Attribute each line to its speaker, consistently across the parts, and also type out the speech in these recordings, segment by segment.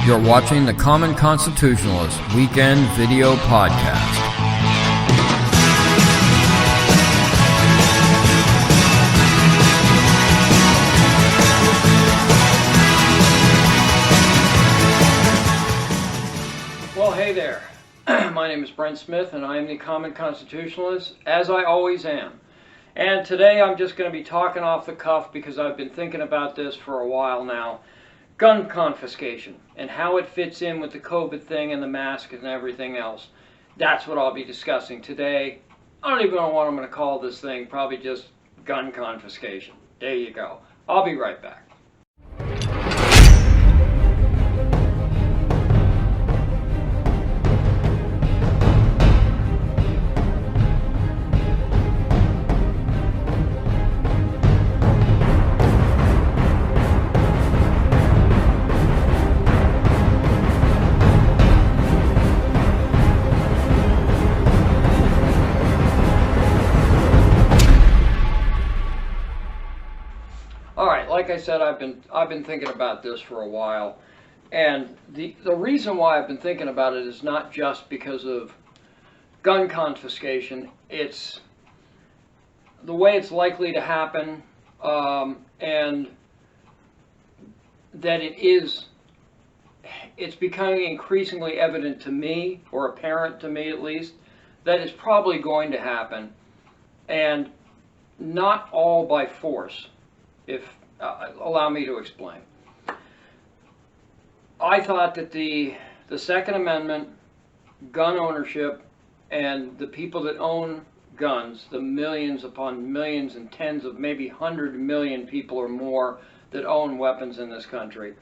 Speaker 1: You're watching the Common Constitutionalist Weekend Video Podcast.
Speaker 2: Well, hey there. My name is Brent Smith, and I am the Common Constitutionalist, as I always am. And today I'm just going to be talking off the cuff because I've been thinking about this for a while now. Gun confiscation and how it fits in with the COVID thing and the mask and everything else. That's what I'll be discussing today. I don't even know what I'm going to call this thing. Probably just gun confiscation. There you go. I'll be right back. Like I said, I've been thinking about this for a while, and the reason why I've been thinking about it is not just because of gun confiscation. It's the way it's likely to happen, and that it's becoming increasingly evident to me, or apparent to me at least, that it's probably going to happen, and not all by force. Allow me to explain. I thought that the Second Amendment, gun ownership, and the people that own guns, the millions upon millions and tens of maybe 100 million people or more that own weapons in this country,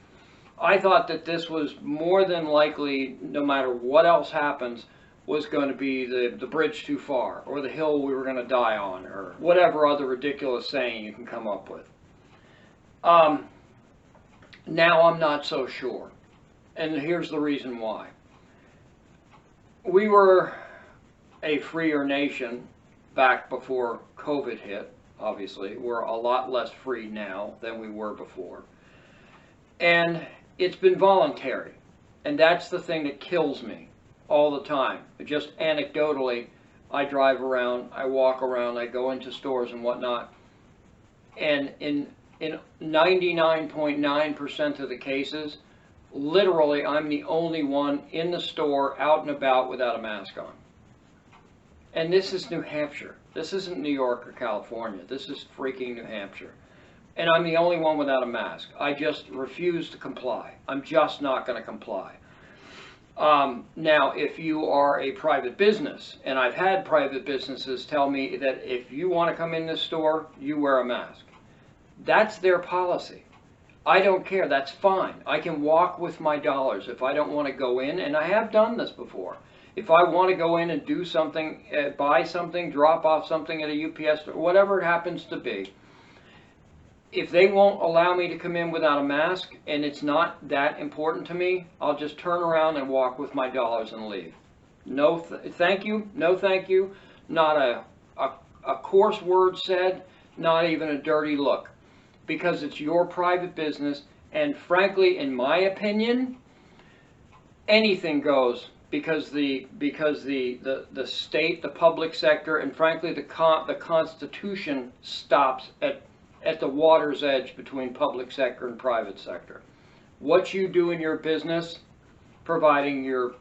Speaker 2: I thought that this was more than likely, no matter what else happens, was going to be the bridge too far, or the hill we were going to die on, or whatever other ridiculous saying you can come up with. Now I'm not so sure, and here's the reason why. We were a freer nation back before COVID hit, obviously. We're a lot less free now than we were before. And it's been voluntary, and that's the thing that kills me all the time. Just anecdotally, I drive around, I walk around, I go into stores and whatnot, and in 99.9% of the cases, literally I'm the only one in the store out and about without a mask on. And this is New Hampshire. This isn't New York or California. This is freaking New Hampshire. And I'm the only one without a mask. I just refuse to comply. I'm just not going to comply. Now, if you are a private business, and I've had private businesses tell me that if you want to come in this store, you wear a mask. That's their policy. I don't care. That's fine. I can walk with my dollars if I don't want to go in, and I have done this before. If I want to go in and do something, buy something, drop off something at a UPS store, whatever it happens to be, if they won't allow me to come in without a mask and it's not that important to me, I'll just turn around and walk with my dollars and leave. No, thank you. No, thank you. Not a coarse word said, not even a dirty look. Because it's your private business, and frankly, in my opinion, anything goes because the state, the public sector, and frankly the Constitution stops at the water's edge between public sector and private sector. What you do in your business, providing you're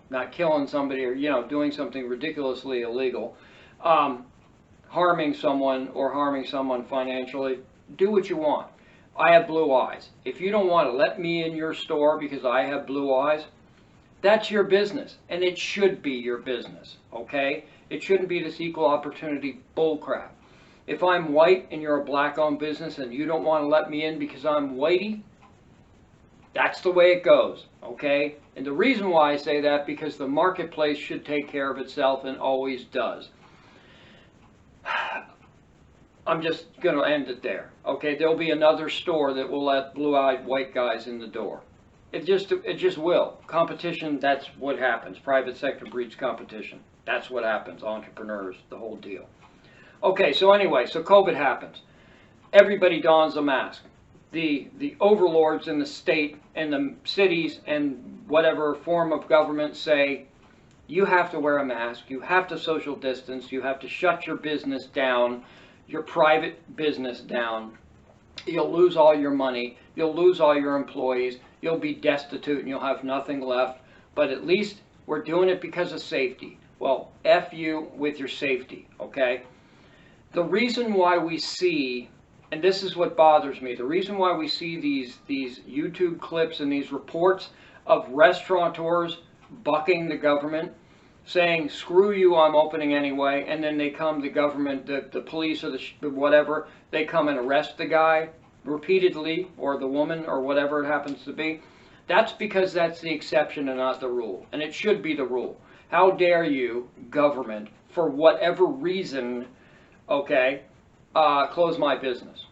Speaker 2: not killing somebody or doing something ridiculously illegal, harming someone or harming someone financially. Do what you want. I have blue eyes. If you don't want to let me in your store because I have blue eyes, that's your business, and it should be your business, okay? It shouldn't be this equal opportunity bullcrap. If I'm white and you're a black-owned business and you don't want to let me in because I'm whitey, that's the way it goes, okay? And the reason why I say that, because the marketplace should take care of itself and always does. I'm just going to end it there. Okay, there'll be another store that will let blue-eyed white guys in the door. It just will. Competition, that's what happens. Private sector breeds competition. That's what happens. Entrepreneurs, the whole deal. Okay, so anyway, so COVID happens. Everybody dons a mask. the overlords in the state and the cities and whatever form of government say, you have to wear a mask, you have to social distance, you have to shut your business down, your private business down, you'll lose all your money, you'll lose all your employees, you'll be destitute and you'll have nothing left, but at least we're doing it because of safety. Well, F you with your safety, okay? The reason why we see, and this is what bothers me, the reason why we see these YouTube clips and these reports of restaurateurs bucking the government, saying, screw you, I'm opening anyway, and then they come, the government, the police or the whatever, they come and arrest the guy repeatedly, or the woman, or whatever it happens to be. That's because that's the exception and not the rule, and it should be the rule. How dare you, government, for whatever reason, okay, close my business.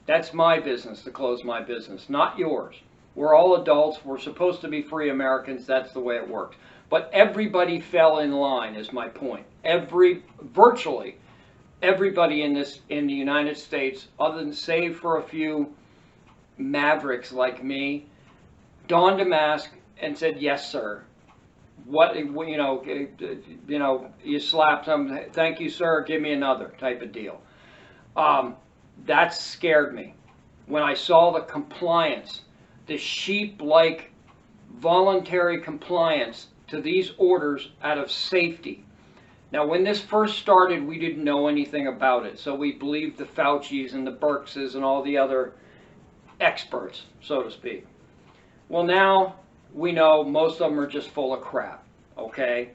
Speaker 2: That's my business to close my business, not yours. We're all adults. We're supposed to be free Americans. That's the way it works. But everybody fell in line, is my point. Virtually everybody in the United States, other than save for a few mavericks like me, donned a mask and said, "Yes, sir." What, you slapped them. "Thank you, sir. Give me another," type of deal. That scared me when I saw the compliance, the sheep-like voluntary compliance to these orders out of safety. Now, when this first started, we didn't know anything about it, so we believed the Faucis and the Birxes and all the other experts, so to speak. Well, now we know most of them are just full of crap, okay?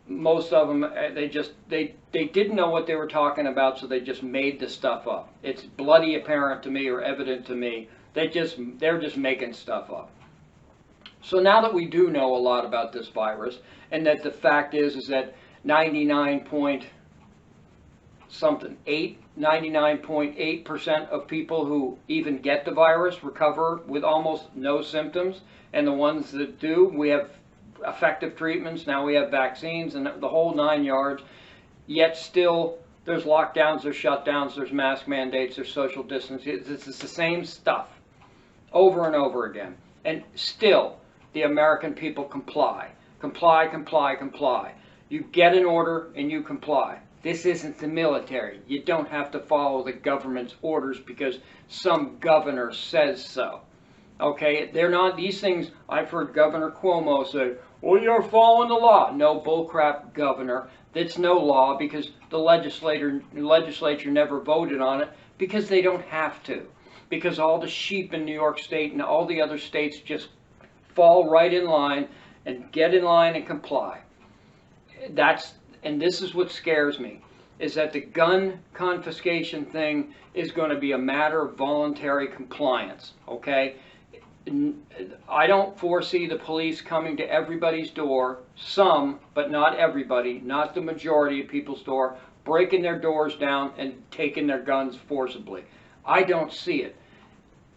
Speaker 2: Most of them, they didn't know what they were talking about, so they just made the stuff up. It's bloody apparent to me, or evident to me. They're just making stuff up. So now that we do know a lot about this virus, and that the fact is that 99.8% of people who even get the virus recover with almost no symptoms, and the ones that do, we have effective treatments, now we have vaccines, and the whole 9 yards, yet still there's lockdowns, there's shutdowns, there's mask mandates, there's social distancing. It's the same stuff over and over again. And still, the American people comply. Comply, comply, comply. You get an order and you comply. This isn't the military. You don't have to follow the government's orders because some governor says so. Okay, they're not, these things, I've heard Governor Cuomo say, "Well, you're following the law." No, bullcrap, Governor. That's no law because the legislature never voted on it because they don't have to. Because all the sheep in New York State and all the other states just fall right in line and get in line and comply. And this is what scares me, is that the gun confiscation thing is going to be a matter of voluntary compliance, okay? I don't foresee the police coming to everybody's door, some, but not everybody, not the majority of people's door, breaking their doors down and taking their guns forcibly. I don't see it.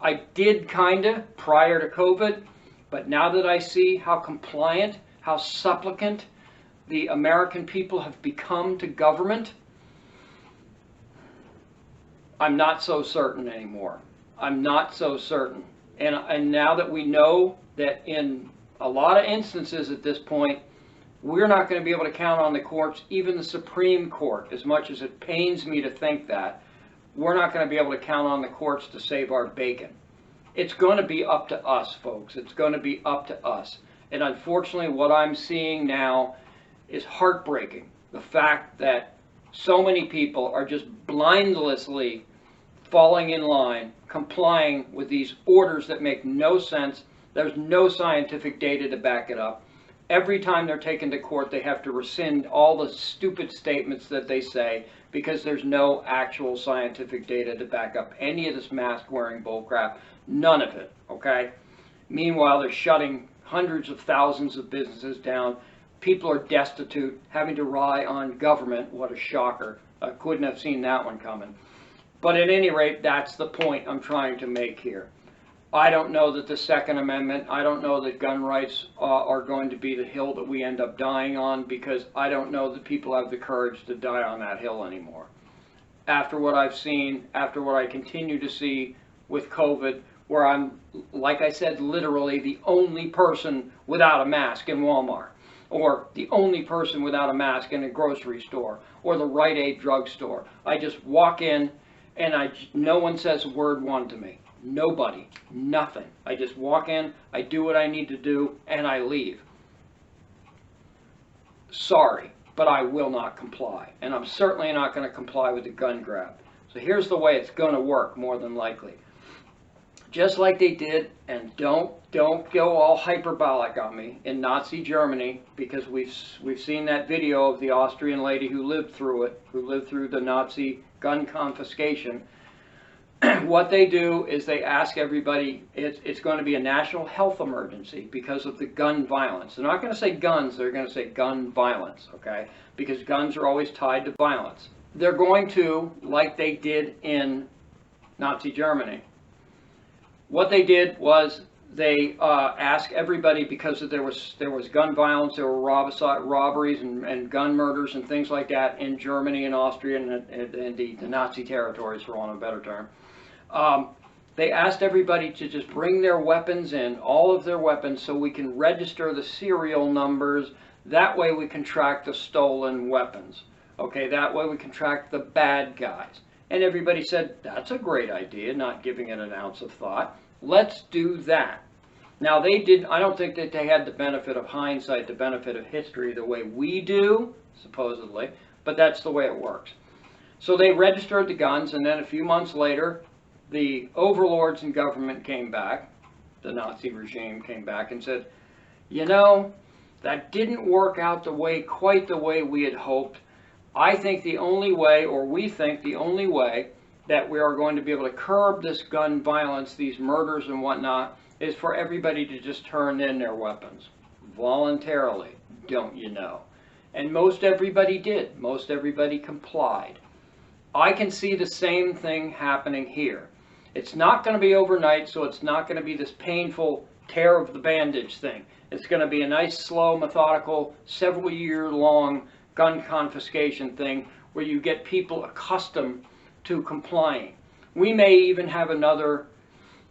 Speaker 2: I did kinda prior to COVID, but now that I see how compliant, how supplicant the American people have become to government, I'm not so certain anymore. I'm not so certain. And now that we know that in a lot of instances at this point, we're not going to be able to count on the courts, even the Supreme Court, as much as it pains me to think that, we're not going to be able to count on the courts to save our bacon. It's going to be up to us, folks. It's going to be up to us. And unfortunately, what I'm seeing now is heartbreaking. The fact that so many people are just blindlessly falling in line, complying with these orders that make no sense. There's no scientific data to back it up. Every time they're taken to court, they have to rescind all the stupid statements that they say because there's no actual scientific data to back up any of this mask-wearing bullcrap. None of it, okay? Meanwhile, they're shutting hundreds of thousands of businesses down. People are destitute, having to rely on government. What a shocker. I couldn't have seen that one coming. But at any rate, that's the point I'm trying to make here. I don't know that the Second Amendment, I don't know that gun rights are going to be the hill that we end up dying on, because I don't know that people have the courage to die on that hill anymore. After what I've seen, after what I continue to see with COVID, where I'm, like I said, literally the only person without a mask in Walmart, or the only person without a mask in a grocery store, or the Rite Aid drugstore. I just walk in and no one says a word one to me. Nobody, nothing. I just walk in, I do what I need to do, and I leave. Sorry, but I will not comply. And I'm certainly not going to comply with the gun grab. So here's the way it's going to work, more than likely. Just like they did, and don't go all hyperbolic on me, in Nazi Germany, because we've seen that video of the Austrian lady who lived through it, who lived through the Nazi gun confiscation. What they do is they ask everybody, it's going to be a national health emergency because of the gun violence. They're not going to say guns, they're going to say gun violence, okay? Because guns are always tied to violence. They're going to, like they did in Nazi Germany, what they did was they asked everybody, because there was gun violence, there were robberies and gun murders and things like that in Germany and Austria and the Nazi territories, for want of a better term. They asked everybody to just bring their weapons in, all of their weapons, so we can register the serial numbers. That way we can track the stolen weapons. Okay, that way we can track the bad guys. And everybody said, that's a great idea, not giving it an ounce of thought. Let's do that. Now I don't think that they had the benefit of hindsight, the benefit of history the way we do, supposedly, but that's the way it works. So they registered the guns, and then a few months later, the overlords in government came back, the Nazi regime came back and said, you know, that didn't work out quite the way we had hoped. I think the only way, or we think the only way, that we are going to be able to curb this gun violence, these murders and whatnot, is for everybody to just turn in their weapons voluntarily, don't you know? And most everybody did. Most everybody complied. I can see the same thing happening here. It's not going to be overnight, so it's not going to be this painful tear of the bandage thing. It's going to be a nice, slow, methodical, several-year-long gun confiscation thing where you get people accustomed to complying. We may even have another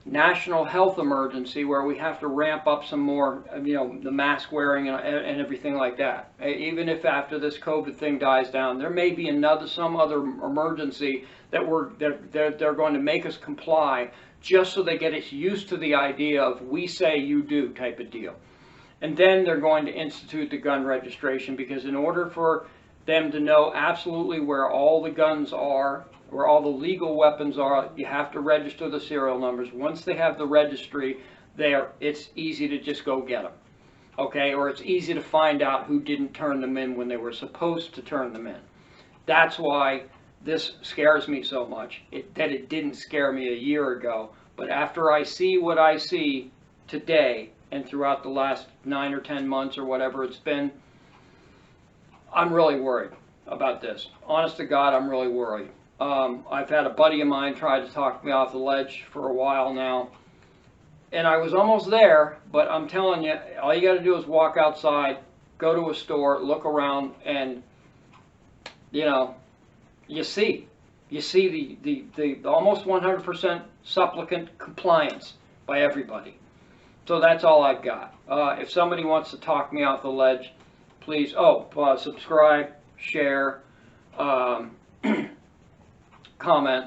Speaker 2: national health emergency where we have to ramp up some more, the mask wearing and everything like that. Even if after this COVID thing dies down, there may be some other emergency that they're going to make us comply, just so they get us used to the idea of we say you do type of deal. And then they're going to institute the gun registration, because in order for them to know absolutely where all the guns are, where all the legal weapons are, you have to register the serial numbers. Once they have the registry there, it's easy to just go get them. Okay, or it's easy to find out who didn't turn them in when they were supposed to turn them in. That's why this scares me so much, that it didn't scare me a year ago. But after I see what I see today, and throughout the last 9 or 10 months or whatever it's been, I'm really worried about this. Honest to God, I'm really worried. I've had a buddy of mine try to talk me off the ledge for a while now, and I was almost there, but I'm telling you, all you got to do is walk outside, go to a store, look around, and you see the almost 100% supplicant compliance by everybody. So that's all I've got. If somebody wants to talk me off the ledge, please, subscribe, share, comment.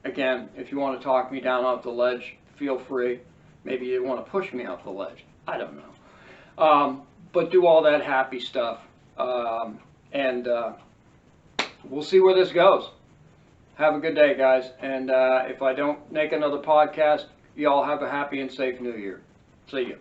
Speaker 2: Again, if you want to talk me down off the ledge, feel free. Maybe you want to push me off the ledge. I don't know. But do all that happy stuff. And we'll see where this goes. Have a good day, guys. And if I don't make another podcast, y'all have a happy and safe New Year. See you.